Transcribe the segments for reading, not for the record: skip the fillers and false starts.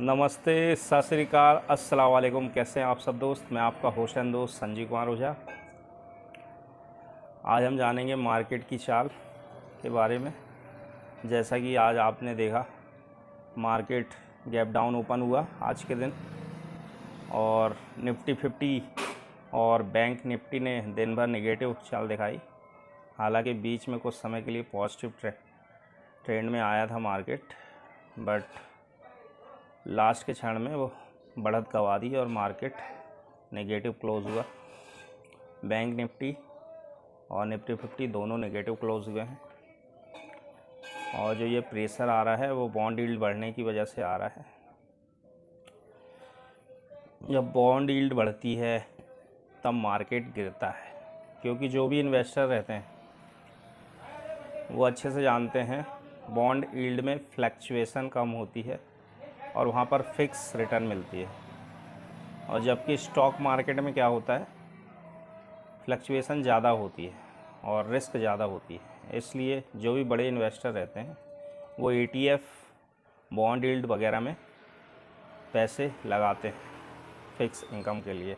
नमस्ते, सत श्री अकाल, अस्सलाम वालेकुम। कैसे हैं आप सब दोस्त? मैं आपका होस्ट एंड दोस्त संजीव कुमार ओझा। आज हम जानेंगे मार्केट की चाल के बारे में। जैसा कि आज आपने देखा, मार्केट गैप डाउन ओपन हुआ आज के दिन और निफ्टी 50 और बैंक निफ्टी ने दिन भर नेगेटिव चाल दिखाई। हालांकि बीच में कुछ समय के लिए पॉजिटिव ट्रेंड में आया था मार्केट, बट लास्ट के क्षण में वो बढ़त गंवा दी और मार्केट नेगेटिव क्लोज़ हुआ। बैंक निफ्टी और निफ्टी 50 दोनों नेगेटिव क्लोज़ हुए हैं और जो ये प्रेशर आ रहा है वो बॉन्ड यील्ड बढ़ने की वजह से आ रहा है। जब बॉन्ड यील्ड बढ़ती है तब मार्केट गिरता है, क्योंकि जो भी इन्वेस्टर रहते हैं वो अच्छे से जानते हैं बॉन्ड यील्ड में फ्लैक्चुएशन कम होती है और वहाँ पर फिक्स रिटर्न मिलती है। और जबकि स्टॉक मार्केट में क्या होता है, फ्लक्चुएसन ज़्यादा होती है और रिस्क ज़्यादा होती है। इसलिए जो भी बड़े इन्वेस्टर रहते हैं वो ETF, बॉन्ड यील्ड वगैरह में पैसे लगाते हैं फिक्स इनकम के लिए,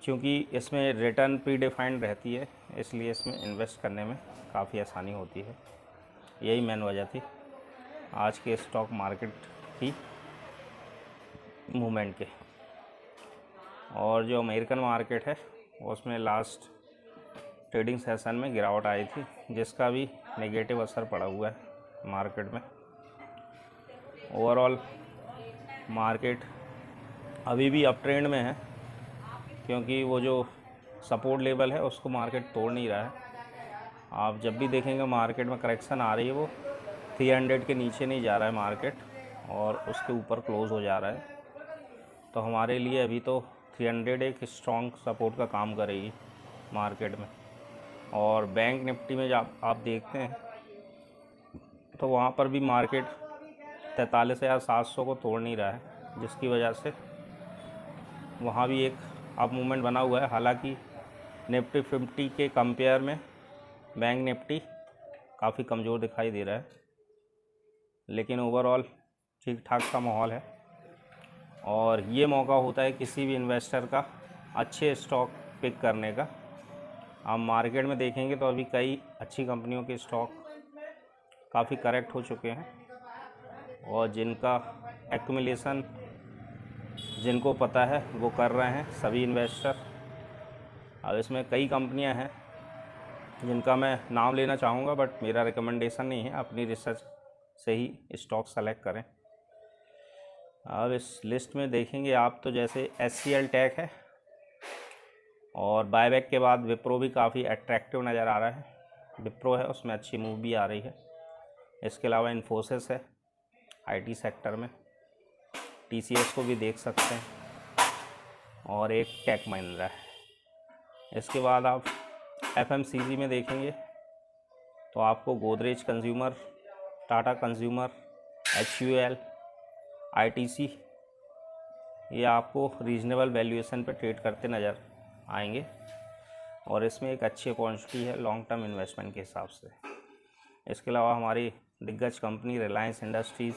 क्योंकि इसमें रिटर्न प्री डिफाइंड रहती है, इसलिए इसमें इन्वेस्ट करने में काफ़ी आसानी होती है। यही मेन वजह थी आज के स्टॉक मार्केट की मूवमेंट के। और जो अमेरिकन मार्केट है उसमें लास्ट ट्रेडिंग सेशन में गिरावट आई थी, जिसका भी नेगेटिव असर पड़ा हुआ है मार्केट में। ओवरऑल मार्केट अभी भी अप ट्रेंड में है, क्योंकि वो जो सपोर्ट लेवल है उसको मार्केट तोड़ नहीं रहा है। आप जब भी देखेंगे मार्केट में करेक्शन आ रही है वो 300 के नीचे नहीं जा रहा है मार्केट, और उसके ऊपर क्लोज़ हो जा रहा है। तो हमारे लिए अभी तो 300 एक स्ट्रॉन्ग सपोर्ट का काम करेगी मार्केट में। और बैंक निफ्टी में जब आप देखते हैं तो वहाँ पर भी मार्केट 43,700 को तोड़ नहीं रहा है, जिसकी वजह से वहाँ भी एक अप मूवमेंट बना हुआ है। हालांकि निफ्टी 50 के कंपेयर में बैंक निफ्टी काफ़ी कमज़ोर दिखाई दे रहा है, लेकिन ओवरऑल ठीक ठाक सा माहौल है। और ये मौका होता है किसी भी इन्वेस्टर का अच्छे स्टॉक पिक करने का। आप मार्केट में देखेंगे तो अभी कई अच्छी कंपनियों के स्टॉक काफ़ी करेक्ट हो चुके हैं, और जिनका एक्यूमुलेशन जिनको पता है वो कर रहे हैं सभी इन्वेस्टर। अब इसमें कई कंपनियां हैं जिनका मैं नाम लेना चाहूँगा, बट मेरा रिकमेंडेशन नहीं है, अपनी रिसर्च से ही स्टॉक सेलेक्ट करें। अब इस लिस्ट में देखेंगे आप तो जैसे HCL टेक है, और बायबैक के बाद विप्रो भी काफ़ी अट्रैक्टिव नज़र आ रहा है। विप्रो है उसमें अच्छी मूव भी आ रही है। इसके अलावा इन्फोसिस है IT सेक्टर में, TCS को भी देख सकते हैं, और एक टेक महिंद्रा है। इसके बाद आप FMCG में देखेंगे तो आपको Godrej consumer, Tata consumer, HUL, ITC ये आपको रीजनेबल वैल्यूएशन पे ट्रेड करते नज़र आएंगे, और इसमें एक अच्छी अपॉर्चुनिटी है लॉन्ग टर्म इन्वेस्टमेंट के हिसाब से। इसके अलावा हमारी दिग्गज कंपनी रिलायंस इंडस्ट्रीज़,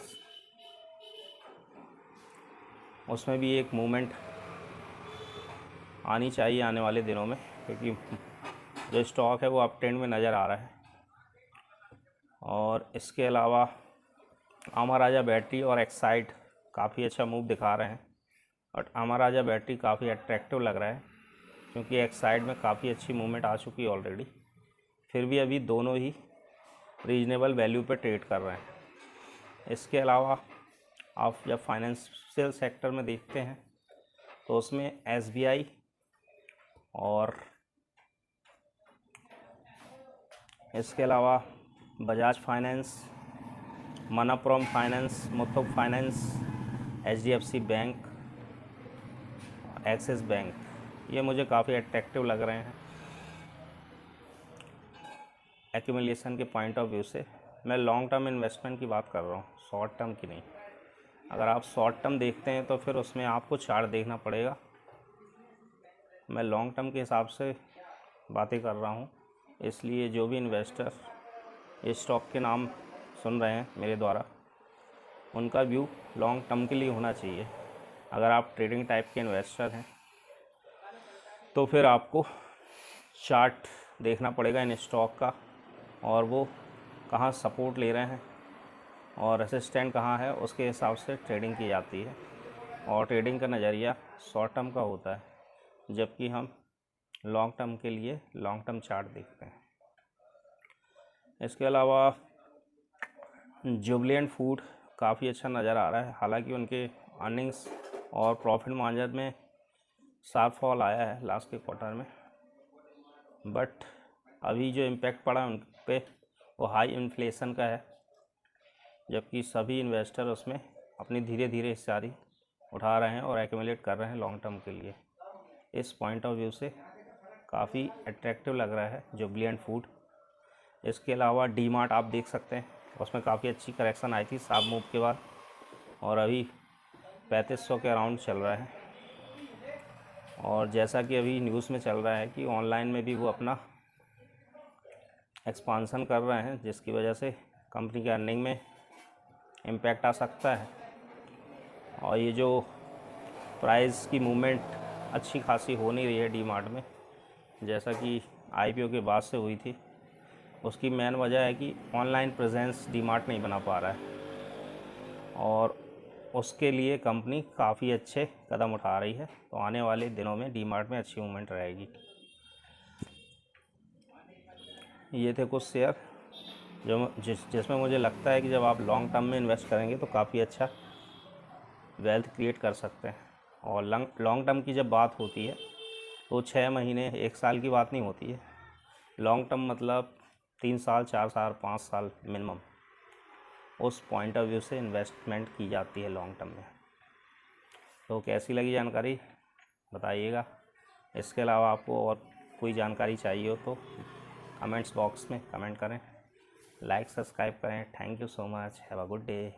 उसमें भी एक मूवमेंट आनी चाहिए आने वाले दिनों में, क्योंकि जो स्टॉक है वो अप ट्रेंड में नज़र आ रहा है। और इसके अलावा अमर राजा बैटरी और एक्साइड काफ़ी अच्छा मूव दिखा रहे हैं, और अमर राजा बैटरी काफ़ी अट्रैक्टिव लग रहा है, क्योंकि एक्साइड में काफ़ी अच्छी मूवमेंट आ चुकी है ऑलरेडी। फिर भी अभी दोनों ही रीजनेबल वैल्यू पे ट्रेड कर रहे हैं। इसके अलावा आप जब फाइनेंशियल सेक्टर में देखते हैं तो उसमें SBI और इसके अलावा Bajaj finance, Manappuram finance, Muthoot finance, HDFC bank, axis bank, ये मुझे काफ़ी अट्रैक्टिव लग रहे हैं एक्यूमुलेशन के पॉइंट ऑफ व्यू से। मैं लॉन्ग टर्म इन्वेस्टमेंट की बात कर रहा हूँ, शॉर्ट टर्म की नहीं। अगर आप शॉर्ट टर्म देखते हैं तो फिर उसमें आपको चार्ट देखना पड़ेगा। मैं लॉन्ग टर्म के हिसाब से बातें कर रहा हूँ, इसलिए जो भी इन्वेस्टर इस स्टॉक के नाम सुन रहे हैं मेरे द्वारा, उनका व्यू लॉन्ग टर्म के लिए होना चाहिए। अगर आप ट्रेडिंग टाइप के इन्वेस्टर हैं तो फिर आपको चार्ट देखना पड़ेगा इन स्टॉक का, और वो कहाँ सपोर्ट ले रहे हैं और रेसिस्टेंट कहाँ है, उसके हिसाब से ट्रेडिंग की जाती है। और ट्रेडिंग का नज़रिया शॉर्ट टर्म का होता है, जबकि हम लॉन्ग टर्म के लिए लॉन्ग टर्म चार्ट देखते हैं। इसके अलावा जुबिलेंट फूड काफ़ी अच्छा नज़र आ रहा है। हालांकि उनके अर्निंग्स और प्रॉफिट मार्जिन में शार्प फॉल आया है लास्ट के क्वार्टर में, बट अभी जो इम्पैक्ट पड़ा उन पे वो हाई इन्फ्लेशन का है, जबकि सभी इन्वेस्टर उसमें अपनी धीरे धीरे हिस्सेदारी उठा रहे हैं और एक्यूमुलेट कर रहे हैं लॉन्ग टर्म के लिए। इस पॉइंट ऑफ व्यू से काफ़ी अट्रैक्टिव लग रहा है जुबिलेंट फूड। इसके अलावा डी मार्ट आप देख सकते हैं, उसमें काफ़ी अच्छी करेक्शन आई थी शार्प मूव के बाद, और अभी 3500 के अराउंड चल रहा है। और जैसा कि अभी न्यूज़ में चल रहा है कि ऑनलाइन में भी वो अपना एक्सपांसन कर रहे हैं, जिसकी वजह से कंपनी के अर्निंग में इम्पैक्ट आ सकता है। और ये जो प्राइस की मूवमेंट अच्छी खासी हो नहीं रही है डी मार्ट में, जैसा कि आईपीओ के बाद से हुई थी, उसकी मेन वजह है कि ऑनलाइन प्रेजेंस डी मार्ट नहीं बना पा रहा है, और उसके लिए कंपनी काफ़ी अच्छे कदम उठा रही है। तो आने वाले दिनों में डी मार्ट में अच्छी मूवमेंट रहेगी। ये थे कुछ शेयर जिसमें मुझे लगता है कि जब आप लॉन्ग टर्म में इन्वेस्ट करेंगे तो काफ़ी अच्छा वेल्थ क्रिएट कर सकते हैं। और लॉन्ग टर्म की जब बात होती है तो 6 महीने 1 साल की बात नहीं होती है। लॉन्ग टर्म मतलब 3 साल 4 साल 5 साल मिनिमम, उस पॉइंट ऑफ व्यू से इन्वेस्टमेंट की जाती है लॉन्ग टर्म में। तो कैसी लगी जानकारी बताइएगा। इसके अलावा आपको और कोई जानकारी चाहिए हो तो कमेंट्स बॉक्स में कमेंट करें, लाइक सब्सक्राइब करें। Thank you so much, have a good day.